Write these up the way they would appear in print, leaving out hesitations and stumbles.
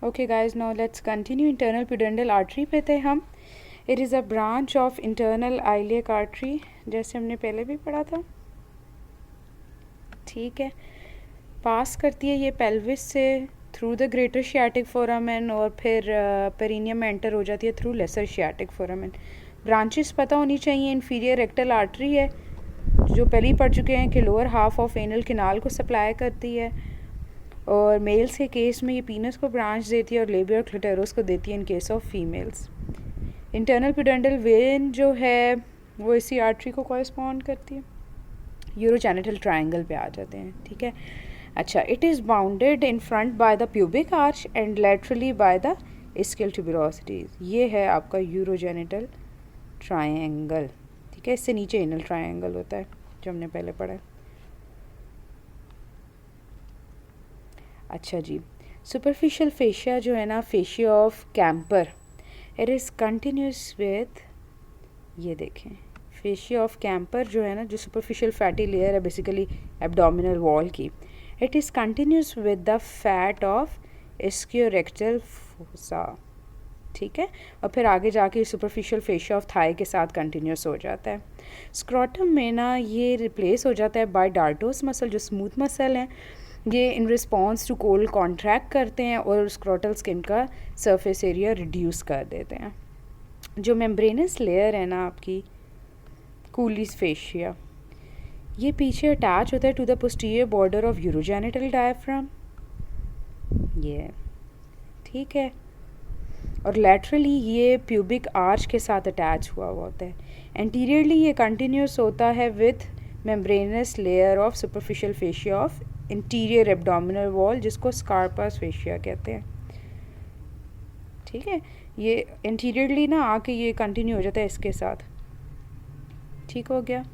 Okay guys, now let's continue internal pudendal artery पे थे हम. It is a branch of internal iliac artery, जैसे हमने पहले भी पढ़ा था. ठीक है, पास करती है ये पेल्विस से through the greater sciatic foramen और फिर पेरिनियम में एंटर हो जाती है through lesser sciatic foramen. Branches पता होनी चाहिए. इंफीरियर रेक्टल आर्टरी है जो पहले ही पढ़ चुके हैं कि lower half of anal canal को सप्लाई करती है, और मेल्स के केस में ये पीनस को ब्रांच देती है और लेबियर क्लिटोरस को देती है in case of females. Internal प्यूडेंटल when जो है वो इसी आर्टरी को कॉरेस्पॉन्ड करती है. यूरोजेनिटल ट्रायंगल पे आ जाते हैं. ठीक है, अच्छा. It is bounded in front by the pubic arch and laterally by the ischial tuberosities. ये है आपका यूरोजेनिटल ट्रायंगल. ठीक है, इससे नीचे एनल ट्रायंगल होता है जो हमने पहले पढ़ा है. अच्छा जी, सुपरफिशियल फेशिया जो है ना, fascia of Camper, it is continuous with, ये देखें, फेशिया ऑफ कैम्पर जो है ना, जो सुपरफिशियल फैटी लेयर है बेसिकली एब्डोमिनल वॉल की, it is continuous with the fat of ischiorectal fossa. ठीक है, और फिर आगे जाके सुपरफिशियल फेशिया ऑफ थाई के साथ कंटिन्यूस हो जाता है. स्क्रॉटम में ना ये रिप्लेस हो जाता है बाय डार्टोस मसल, जो स्मूथ मसल हैं. ये in response to cold contract करते हैं और स्क्रोटल स्किन का सरफेस एरिया रिड्यूस कर देते हैं. जो मेम्ब्रेनस लेयर है ना आपकी कूलीज फेशिया, ये पीछे अटैच होता है to the posterior border of urogenital diaphragm. ये ठीक है, और लैटरली ये प्यूबिक आर्च के साथ अटैच हुआ होता है. एंटीरियरली ये कंटिन्यूस होता है with membranes layer of superficial fascia of interior abdominal wall, जिसको स्कार्पास फेशिया कहते हैं. ठीक है, ये इंटीरियरली ना आके ये कंटिन्यू हो जाता है इसके साथ. ठीक हो गया.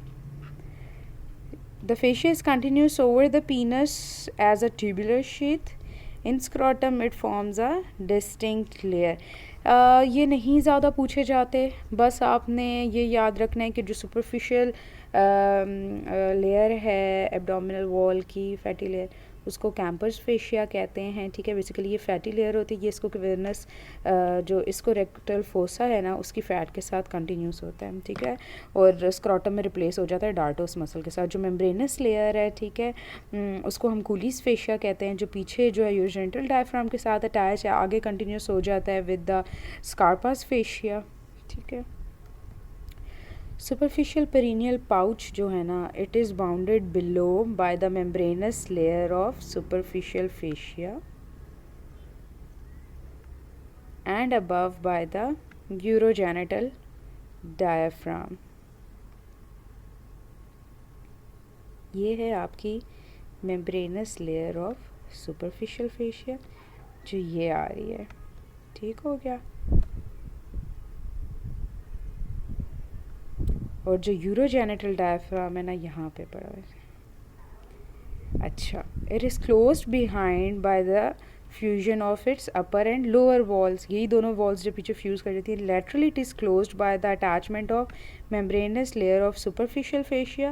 The fascia is continuous over the penis as a tubular sheath. In scrotum it forms a distinct layer. ये नहीं ज़्यादा पूछे जाते, बस आपने ये याद रखना है कि जो सुपरफिशियल लेयर है एब्डोमिनल वॉल की, फैटी लेयर, उसको कैम्पर्स फेशिया कहते हैं. ठीक है, बेसिकली ये फैटी लेयर होती है. ये इसको क्वेरनस जो इसको रेक्टल फोसा है ना, उसकी फ़ैट के साथ कंटिन्यूस होता है. ठीक है, और स्क्रॉटम में रिप्लेस हो जाता है डार्टोस मसल के साथ. जो मेम्ब्रेनस लेयर है, ठीक है, उसको हम कूलीज फेशिया कहते हैं, जो पीछे जो है यूरोजेनिटल डायफ्राम के साथ अटैच है, आगे कंटिन्यूस हो जाता है विद द स्कार्पास फेशिया. ठीक है, सुपरफिशियल पेरिनियल पाउच जो है ना, it is bounded below by the membranes layer of superficial fascia and above by the urogenital diaphragm. ये है आपकी membranes layer of superficial fascia जो ये आ रही है. ठीक हो गया. और जो यूरोजेनिटल डायफ्राम है ना, यहाँ पे पड़ा है. अच्छा, it is close behind by the fusion of its upper and lower walls. यही दोनों वॉल्स जो पीछे फ्यूज़ कर देती है. Laterally it is closed by the attachment of membranous layer of superficial fascia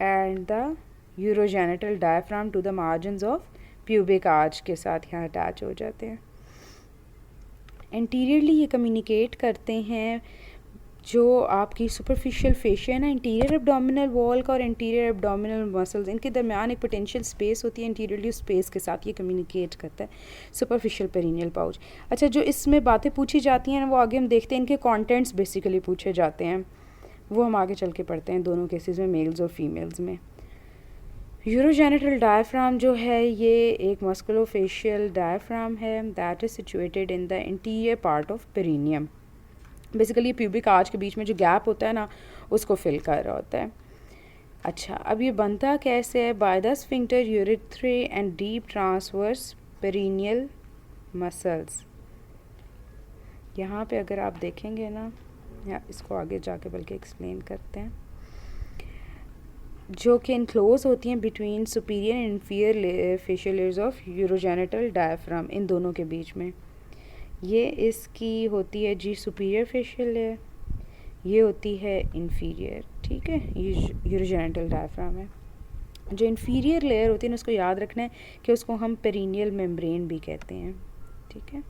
and the urogenital diaphragm to the margins of pubic arch के साथ यहाँ अटैच हो जाते हैं. एंटीरियरली ये कम्युनिकेट करते हैं. जो आपकी सुपरफिशियल फेशिया है ना, इंटीरियर एब्डोमिनल वॉल का और इंटीरियर एब्डोमिनल मसल्स, इनके दरमियान एक पोटेंशियल स्पेस होती है. इंटीरियरली स्पेस के साथ ये कम्युनिकेट करता है सुपरफिशियल पेरिनियल पाउच. अच्छा, जो इसमें बातें पूछी जाती हैं वो आगे हम देखते हैं. इनके कंटेंट्स बेसिकली पूछे जाते हैं, वो हम आगे चल के पढ़ते हैं दोनों केसेस में, मेल्स और फीमेल्स में. यूरोजेनिटल डायफ्राम जो है ये एक मस्कुलोफेशियल डायफ्राम है that is situated in the interior part of perineum. Basically pubic arch के बीच में जो गैप होता है ना, उसको फिल कर रहा होता है. अच्छा, अब ये बनता कैसे है? By the sphincter urethrae and deep transverse perineal muscles. यहाँ पे अगर आप देखेंगे ना, या इसको आगे जाके बल्कि एक्सप्लेन करते हैं, जो कि इनक्लोज होती हैं between superior and inferior fascial layers of urogenital diaphragm. इन दोनों के बीच में ये इसकी होती है जी सुपीरियर फेशियल लेयर, ये होती है इन्फीरियर. ठीक है, ये यूरोजेनिटल डायफ्राम है. जो इन्फीरियर लेयर होती है ना, उसको याद रखना है कि उसको हम पेरिनियल मेम्ब्रेन भी कहते हैं, ठीक है।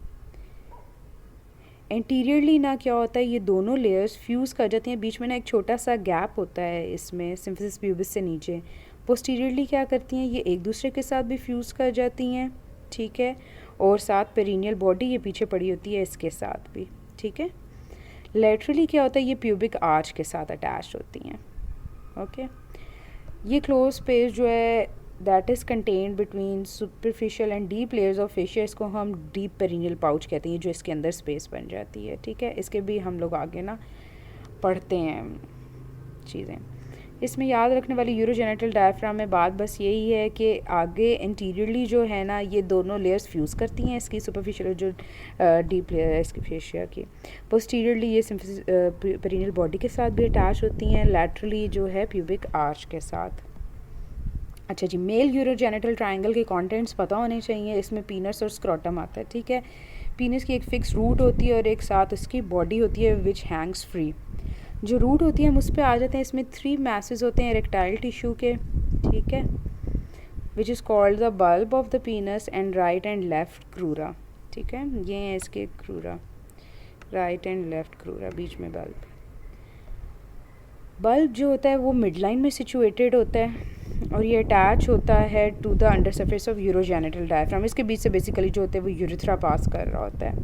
एंटीरियरली ना क्या होता है, ये दोनों लेयर्स फ्यूज़ कर जाती हैं, बीच में ना एक छोटा सा गैप होता है इसमें सिम्फिसिस प्यूबिस से नीचे। पोस्टीरियरली क्या करती हैं, ये एक दूसरे के साथ भी फ्यूज़ कर जाती हैं, ठीक है, और साथ पेरिनियल बॉडी ये पीछे पड़ी होती है इसके साथ भी, ठीक है। लेटरली क्या होता है, ये प्यूबिक आर्च के साथ अटैच होती हैं, ओके। ये क्लोज स्पेस जो है that is contained between superficial and deep layers of fascia, इसको हम डीप पेरिनियल पाउच कहते हैं, जो इसके अंदर स्पेस बन जाती है, ठीक है। इसके भी हम लोग आगे ना पढ़ते हैं चीज़ें। इसमें याद रखने वाली यूरोजेनिटल डायफ्राम में बात बस यही है कि आगे इंटीरियरली जो है ना, ये दोनों लेयर्स फ्यूज़ करती हैं इसकी, सुपरफिशियल जो डीप लेयर है इसकी फेशिया की। पोस्टीरियरली ये पेरिनियल बॉडी के साथ भी अटैच होती हैं, लैटरली जो है प्यूबिक आर्च के साथ। अच्छा जी, मेल यूरोजेनिटल ट्रायंगल के कंटेंट्स पता होने चाहिए। इसमें पीनस और स्क्रोटम आता है, ठीक है। पीनस की एक फिक्स रूट होती है और एक साथ उसकी बॉडी होती है विच हैंग्स फ्री। जो रूट होती है हम उस पर आ जाते हैं। इसमें 3 मैसेज होते हैं इरेक्टाइल टिश्यू के, ठीक है, which is called the bulb of the penis and right and left crura, ठीक है। ये हैं इसके crura, right and left crura, बीच में बल्ब। बल्ब जो होता है वो मिड लाइन में सिचुएटेड होता है और ये अटैच होता है to the under surface of urogenital diaphragm. इसके बीच से बेसिकली जो होता है वो यूरिथ्रा पास कर रहा होता है।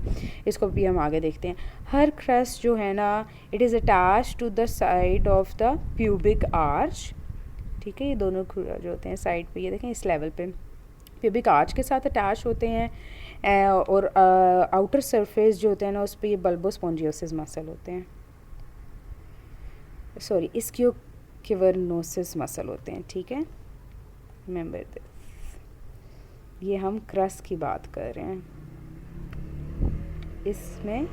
इसको भी हम आगे देखते हैं। हर क्रस्ट जो है ना, it is attach to the side of the pubic arch, ठीक है। ये दोनों जो होते हैं साइड पे, ये देखें इस लेवल पे प्यूबिक आर्च के साथ अटैच होते हैं और आउटर सरफेस जो होते हैं ना, उस पर ये बल्बोस्पोंजियोसिस मसल होते हैं, सॉरी इस्कियोकिवर्नोसिस मसल होते हैं, ठीक है। रिमेंबर दिस, ये हम क्रस्ट की बात कर रहे हैं। इसमें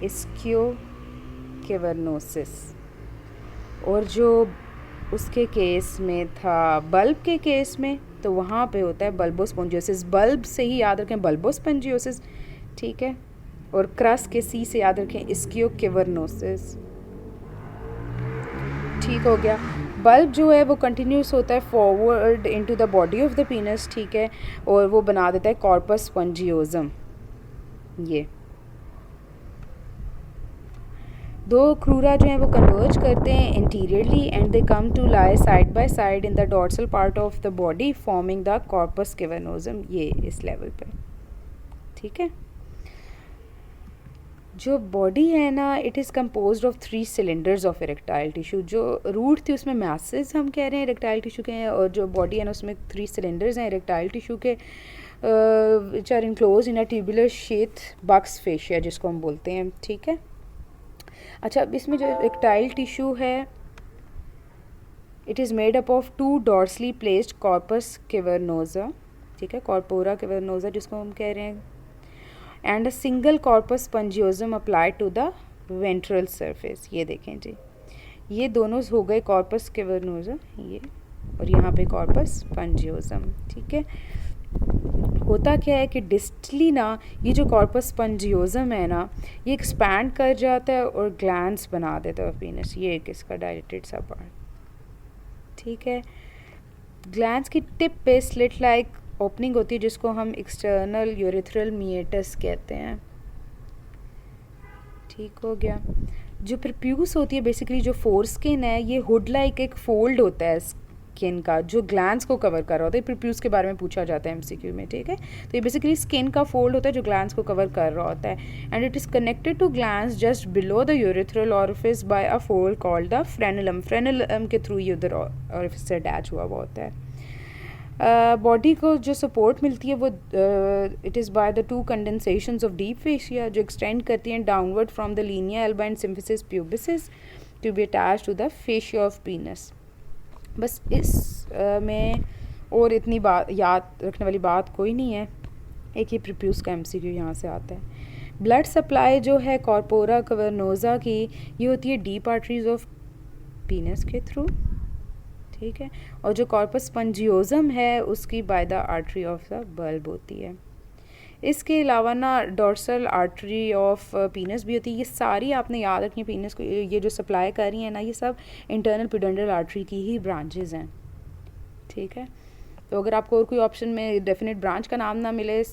इस्कियोकिवर्नोसिस, और जो उसके केस में था बल्ब के केस में, तो वहाँ पे होता है बल्बोस्पोंजियोसिस। बल्ब से ही याद रखें बल्बोस्पोंजियोसिस, ठीक है, और क्रस्ट के सी से याद रखें इस्कियोकिवर्नोसिस, ठीक हो गया। बल्ब जो है वो कंटिन्यूस होता है forward into the body of the पीनस, ठीक है, और वो बना देता है कॉर्पस स्पंजियोजम। ये दो क्रूरा जो हैं वो कन्वर्ज करते हैं interiorly and they come to lie side by side in the dorsal part of the body forming the corpus cavernosum, ये इस लेवल पे, ठीक है। जो बॉडी है ना, it is composed of 3 cylinders of erectile tissue. जो रूट थी उसमें मैसेज हम कह रहे हैं इरेक्टाइल टिश्यू के हैं, और जो बॉडी है ना उसमें 3 सिलेंडर्स हैं इरेक्टाइल टिश्यू के, which are enclose in a tubular sheath Buck's fascia जिसको हम बोलते हैं, ठीक है। अच्छा, अब इसमें जो इरेक्टाइल टिश्यू है, it is made up of 2 dorsally placed corpus cavernosa, ठीक है, कॉर्पोरा कैवर्नोसा जिसको हम कह रहे हैं, and a single corpus spongiosum applied to the ventral surface. ये देखें जी, ये दोनों हो गए कॉर्पस कैवर्नोसा, ये, और यहाँ पे कॉर्पस स्पंजियोजम, ठीक है। होता क्या है कि डिस्टली ना ये जो कॉर्पस स्पंजियोजम है ना, ये एक्सपैंड कर जाता है और ग्लैंड्स बना देता है पीनस। ये एक इसका डायलेटेड सा पार्ट, ठीक है। ग्लैंड्स की टिप पे स्लिट लाइक ओपनिंग होती है जिसको हम एक्सटर्नल यूरिथ्रल मिएटस कहते हैं, ठीक हो गया। जो प्रप्यूस होती है, बेसिकली जो फोर स्किन है, ये हुड लाइक एक फोल्ड होता है स्किन का जो ग्लैंड्स को कवर कर रहा होता है। प्रप्यूस के बारे में पूछा जाता है एमसीक्यू में, ठीक है। तो ये बेसिकली स्किन का फोल्ड होता है जो ग्लैंड्स को कवर कर रहा होता है, and it is connected to glands just below the urethral orifice by a fold called the frenulum. Frenulum के थ्रू ये उधर ऑरिफिस से अटैच हुआ होता है। बॉडी को जो सपोर्ट मिलती है वो it is by the 2 condensations of deep fascia जो एक्सटेंड करती हैं downward from the linea alba and symphysis pubis to be attach to the fascia of penis. बस इस में और इतनी बात याद रखने वाली बात कोई नहीं है। एक ही प्रीप्यूस का एमसीक्यू यहाँ से आता है। ब्लड सप्लाई जो है कॉर्पोरा कैवर्नोसा की, ये होती है डीप आर्टरीज ऑफ पीनस के थ्रू, ठीक है, और जो कॉर्पस स्पंजियोजम है उसकी by the artery of the bulb होती है। इसके अलावा ना डॉर्सल आर्टरी ऑफ पीनस भी होती है। ये सारी आपने याद रखनी है पीनस को, ये जो सप्लाई कर रही है ना, ये सब इंटरनल पिडोनल आर्टरी की ही ब्रांचेस हैं, ठीक है। तो अगर आपको और कोई ऑप्शन में डेफिनेट ब्रांच का नाम ना मिले